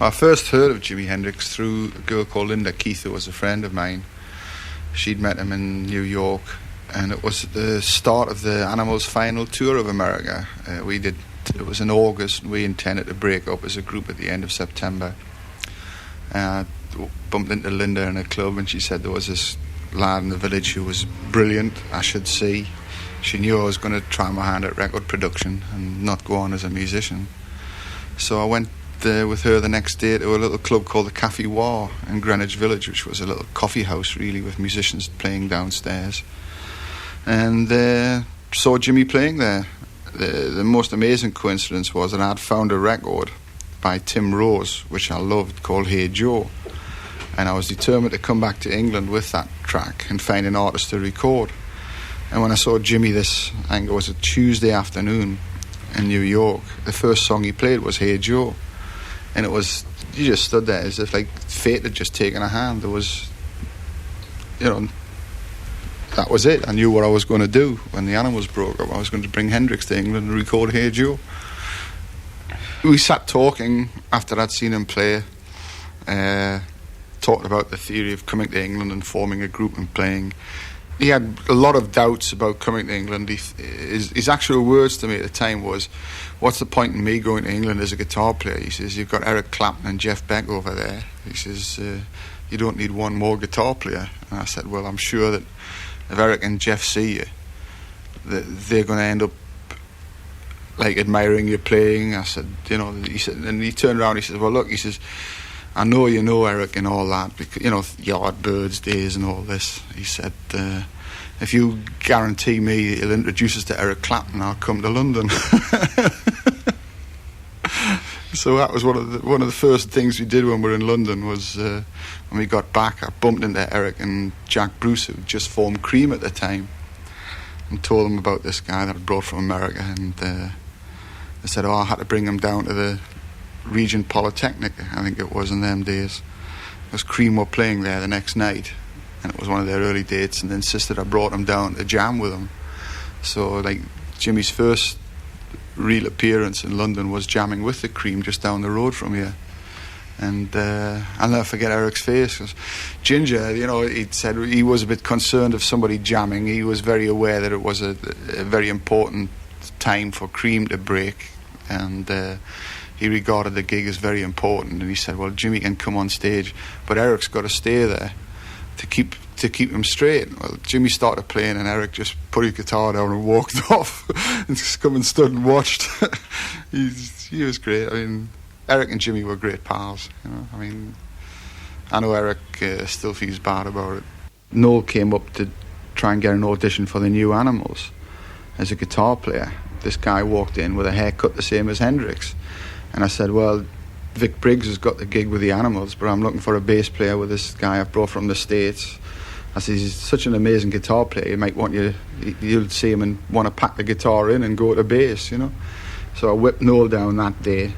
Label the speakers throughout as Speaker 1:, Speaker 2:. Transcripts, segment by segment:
Speaker 1: I first heard of Jimi Hendrix through a girl called Linda Keith, who was a friend of mine. She'd met him in New York, and it was at the start of the Animals' final tour of America. It was in August, and we intended to break up as a group at the end of September. Bumped into Linda in a club, and she said there was this lad in the village who was brilliant, I should see. She knew I was going to try my hand at record production and not go on as a musician. So I went with her the next day to a little club called the Café War in Greenwich Village, which was a little coffee house really with musicians playing downstairs, and saw Jimmy playing there. The most amazing coincidence was that I'd found a record by Tim Rose, which I loved, called Hey Joe, and I was determined to come back to England with that track and find an artist to record. And when I saw Jimmy I think it was a Tuesday afternoon in New York, the first song he played was Hey Joe. And it was, you just stood there as if like fate had just taken a hand. There was, that was it. I knew what I was going to do when the Animals broke up. I was going to bring Hendrix to England and record Hey Joe. We sat talking after I'd seen him play, talking about the theory of coming to England and forming a group and playing. He had a lot of doubts about coming to England. His actual words to me at the time was, "What's the point in me going to England as a guitar player?" He says, "You've got Eric Clapton and Jeff Beck over there." He says, "You don't need one more guitar player." And I said, "Well, I'm sure that if Eric and Jeff see you, that they're going to end up like admiring your playing." I said, he said, and he turned around, he says, "Well, look," he says, "I know you know Eric and all that, because, Yardbirds days and all this." He said, "If you guarantee me he'll introduce us to Eric Clapton, I'll come to London." So that was one of the first things we did when we were in London. Was when we got back, I bumped into Eric and Jack Bruce, who just formed Cream at the time, and told them about this guy that I brought from America, and they said, "Oh, I had to bring him down to the Regent Polytechnic," I think it was in them days, because Cream were playing there the next night, and it was one of their early dates, and they insisted I brought him down to jam with them. So like Jimmy's first real appearance in London was jamming with the Cream just down the road from here. And I'll never forget Eric's face, because Ginger, he'd said he was a bit concerned of somebody jamming. He was very aware that it was a very important time for Cream to break, and he regarded the gig as very important, and he said, "Well, Jimmy can come on stage, but Eric's got to stay there to keep him straight." Well, Jimmy started playing, and Eric just put his guitar down and walked off, and just come and stood and watched. He was great. I mean, Eric and Jimmy were great pals. I mean, I know Eric still feels bad about it. Noel came up to try and get an audition for the new Animals as a guitar player. This guy walked in with a haircut the same as Hendrix. And I said, "Well, Vic Briggs has got the gig with the Animals, but I'm looking for a bass player with this guy I've brought from the States." I said, "He's such an amazing guitar player, you might want you'll see him and want to pack the guitar in and go to bass, So I whipped Noel down that day,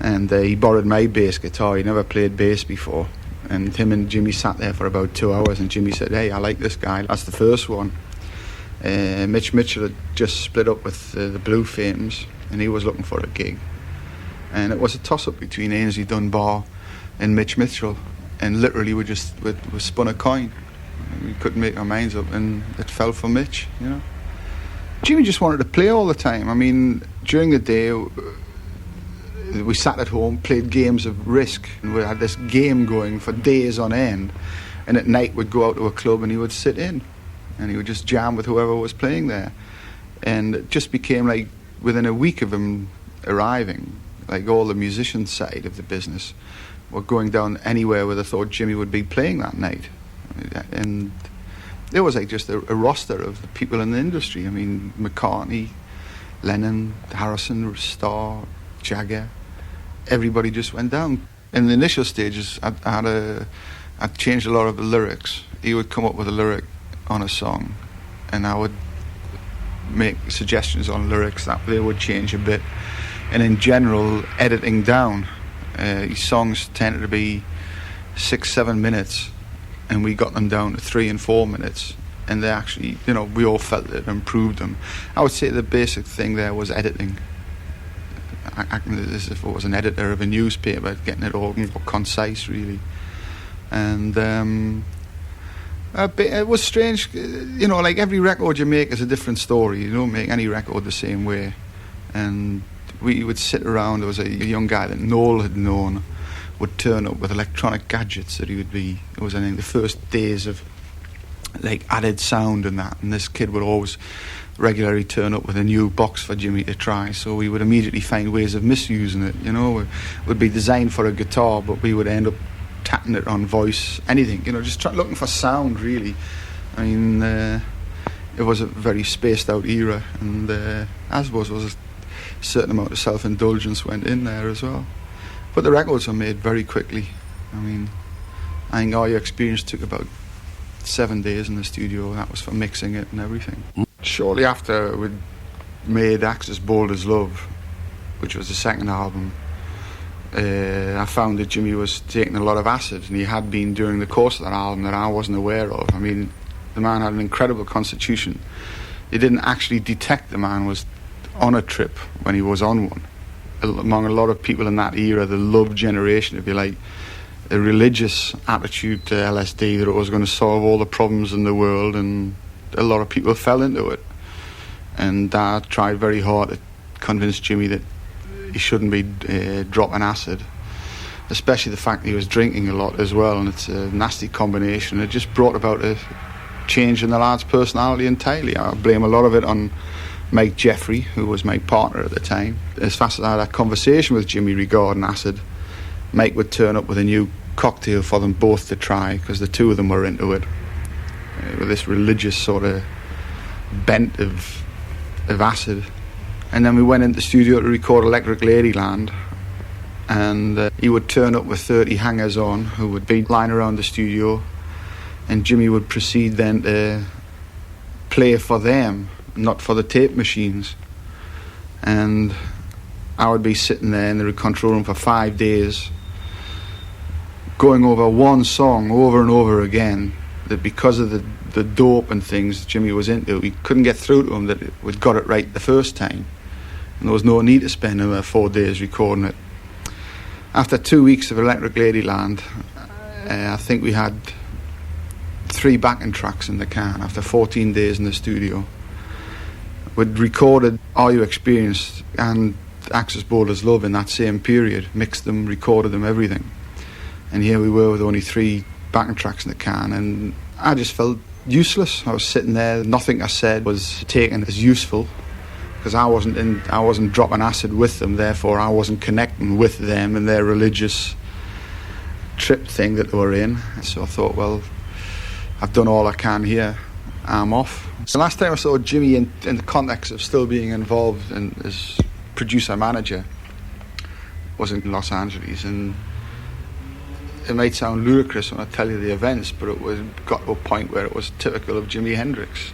Speaker 1: and he borrowed my bass guitar. He never played bass before. And him and Jimmy sat there for about 2 hours, and Jimmy said, "Hey, I like this guy." That's the first one. Mitch Mitchell had just split up with the Blue Flames, and he was looking for a gig. And it was a toss-up between Ainsley Dunbar and Mitch Mitchell, and literally we spun a coin. We couldn't make our minds up, and it fell for Mitch. Jimmy just wanted to play all the time. I mean, during the day we sat at home, played games of Risk, and we had this game going for days on end. And at night we'd go out to a club, and he would sit in, and he would just jam with whoever was playing there. And it just became like within a week of him arriving, like all the musician side of the business were going down anywhere where they thought Jimmy would be playing that night. And there was like just a roster of the people in the industry. I mean, McCartney, Lennon, Harrison, Starr, Jagger, everybody just went down. In the initial stages, I'd changed a lot of the lyrics. He would come up with a lyric on a song, and I would make suggestions on lyrics that they would change a bit. And in general, editing down, his songs tended to be 6-7 minutes, and we got them down to 3 and 4 minutes, and they actually, we all felt it improved them. I would say the basic thing there was editing. acting as if I was an editor of a newspaper, getting it all more concise, really. And it was strange, you know, like every record you make is a different story. You don't make any record the same way. And we would sit around. There was a young guy that Noel had known would turn up with electronic gadgets that he would be. It was, I think, the first days of like added sound and that. And this kid would always regularly turn up with a new box for Jimmy to try. So we would immediately find ways of misusing it. You know, it would be designed for a guitar, but we would end up tapping it on voice, anything. You know, just looking for sound, really. I mean, it was a very spaced out era, and as was a certain amount of self-indulgence went in there as well. But the records were made very quickly. I mean, I think Our Your Experience took about 7 days in the studio. That was for mixing it and everything. Shortly after we'd made Axis Bold as Love, which was the second album, I found that Jimmy was taking a lot of acid, and he had been during the course of that album that I wasn't aware of. I mean, the man had an incredible constitution. You didn't actually detect the man was on a trip when he was on one. Among a lot of people in that era, the love generation, if you like, a religious attitude to LSD, that it was going to solve all the problems in the world, and a lot of people fell into it. And I tried very hard to convince Jimmy that he shouldn't be dropping acid, especially the fact that he was drinking a lot as well, and it's a nasty combination. It just brought about a change in the lad's personality entirely. I blame a lot of it on Mike Jeffrey, who was my partner at the time. As fast as I had a conversation with Jimmy regarding acid, Mike would turn up with a new cocktail for them both to try, because the two of them were into it, with this religious sort of bent of acid. And then we went into the studio to record Electric Ladyland, and he would turn up with 30 hangers on who would be lying around the studio, and Jimmy would proceed then to play for them, not for the tape machines. And I would be sitting there in the control room for 5 days, going over one song over and over again, that because of the dope and things Jimmy was into, we couldn't get through to him that we'd got it right the first time. And there was no need to spend another 4 days recording it. After 2 weeks of Electric Ladyland, I think we had 3 backing tracks in the can after 14 days in the studio. We'd recorded All You Experienced and Axis Bold as Love in that same period, mixed them, recorded them, everything. And here we were with only 3 backing tracks in the can, and I just felt useless. I was sitting there, nothing I said was taken as useful, because I wasn't dropping acid with them, therefore I wasn't connecting with them and their religious trip thing that they were in. So I thought, well, I've done all I can here, I'm off. So last time I saw Jimmy in the context of still being involved as producer-manager was in Los Angeles, and it might sound ludicrous when I tell you the events, but it got to a point where it was typical of Jimi Hendrix.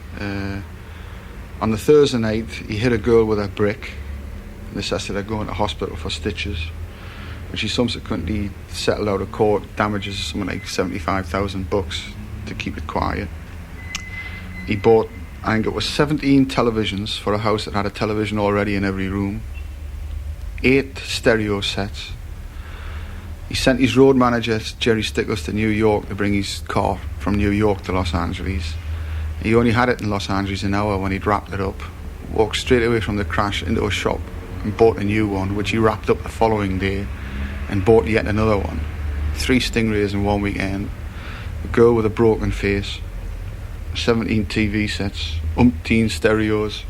Speaker 1: On the Thursday night, he hit a girl with a brick, necessitated her going to hospital for stitches, and she subsequently settled out of court, damages something like $75,000 to keep it quiet. He bought, I think it was 17 televisions for a house that had a television already in every room, 8 stereo sets. He sent his road manager, Jerry Stickles, to New York to bring his car from New York to Los Angeles. He only had it in Los Angeles an hour when he'd wrapped it up, walked straight away from the crash into a shop and bought a new one, which he wrapped up the following day, and bought yet another one. 3 Stingrays in one weekend, a girl with a broken face, 17 TV sets, umpteen stereos.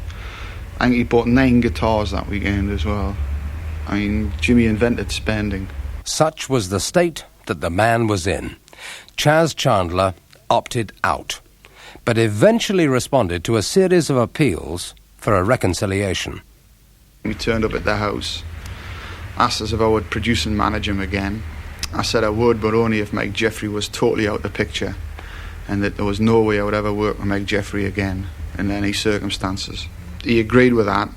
Speaker 1: I think he bought 9 guitars that weekend as well. I mean, Jimmy invented spending.
Speaker 2: Such was the state that the man was in. Chas Chandler opted out, but eventually responded to a series of appeals for a reconciliation.
Speaker 1: We turned up at their house, asked us if I would produce and manage him again. I said I would, but only if Mike Jeffrey was totally out of the picture, and that there was no way I would ever work with Mike Jeffrey again in any circumstances. He agreed with that,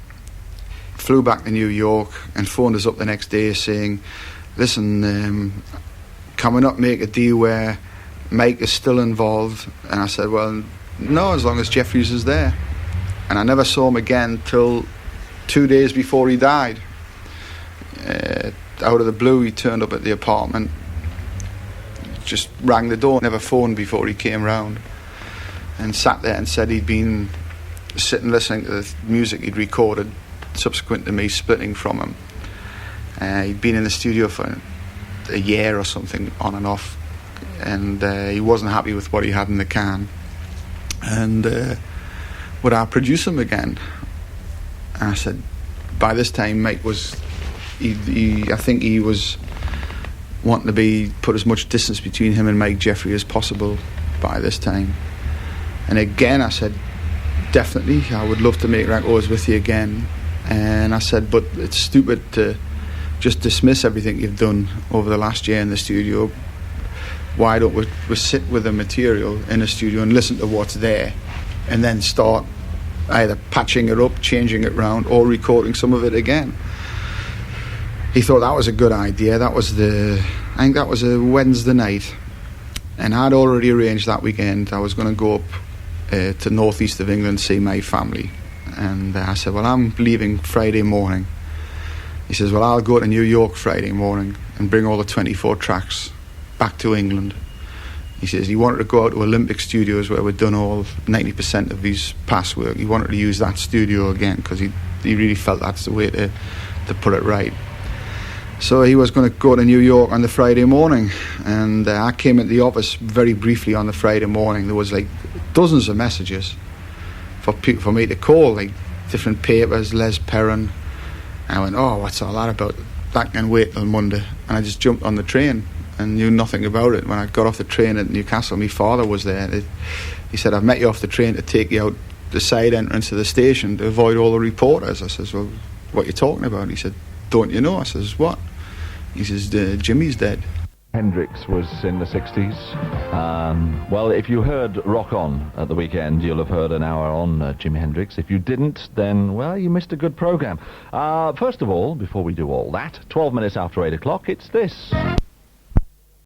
Speaker 1: flew back to New York, and phoned us up the next day saying, listen, can we not make a deal where Mike is still involved? And I said, well, no, as long as Jeffries is there. And I never saw him again till 2 days before he died. Out of the blue, he turned up at the apartment, just rang the door, never phoned before he came round, and sat there and said he'd been sitting listening to the music he'd recorded subsequent to me splitting from him. He'd been in the studio for a year or something, on and off, and he wasn't happy with what he had in the can, and would I produce him again? And I said, by this time Mike was, I think he was wanting to put as much distance between him and Mike Jeffrey as possible by this time. And again I said, definitely, I would love to make records with you again. And I said, but it's stupid to just dismiss everything you've done over the last year in the studio. Why don't we sit with the material in the studio and listen to what's there, and then start either patching it up, changing it round, or recording some of it again. He thought that was a good idea. I think that was a Wednesday night, and I'd already arranged that weekend I was going to go up to northeast of England, see my family. And I said, well, I'm leaving Friday morning. He says, well, I'll go to New York Friday morning and bring all the 24 tracks back to England. He says he wanted to go out to Olympic Studios, where we'd done all 90% of his past work. He wanted to use that studio again, because he really felt that's the way to put it right. So he was going to go to New York on the Friday morning, and I came into the office very briefly on the Friday morning. There was like dozens of messages for me to call, like different papers, Les Perrin. And I went, oh, what's all that about? That can wait till Monday. And I just jumped on the train and knew nothing about it. When I got off the train at Newcastle, my father was there. He said, I've met you off the train to take you out the side entrance of the station to avoid all the reporters. I says, well, what are you talking about? He said, don't you know? I says, what? He says, Jimmy's dead.
Speaker 3: Hendrix was in the 60s. Well, if you heard Rock On at the weekend, you'll have heard an hour on Jimi Hendrix. If you didn't, then, well, you missed a good programme. First of all, before we do all that, 12 minutes after 8 o'clock, it's this.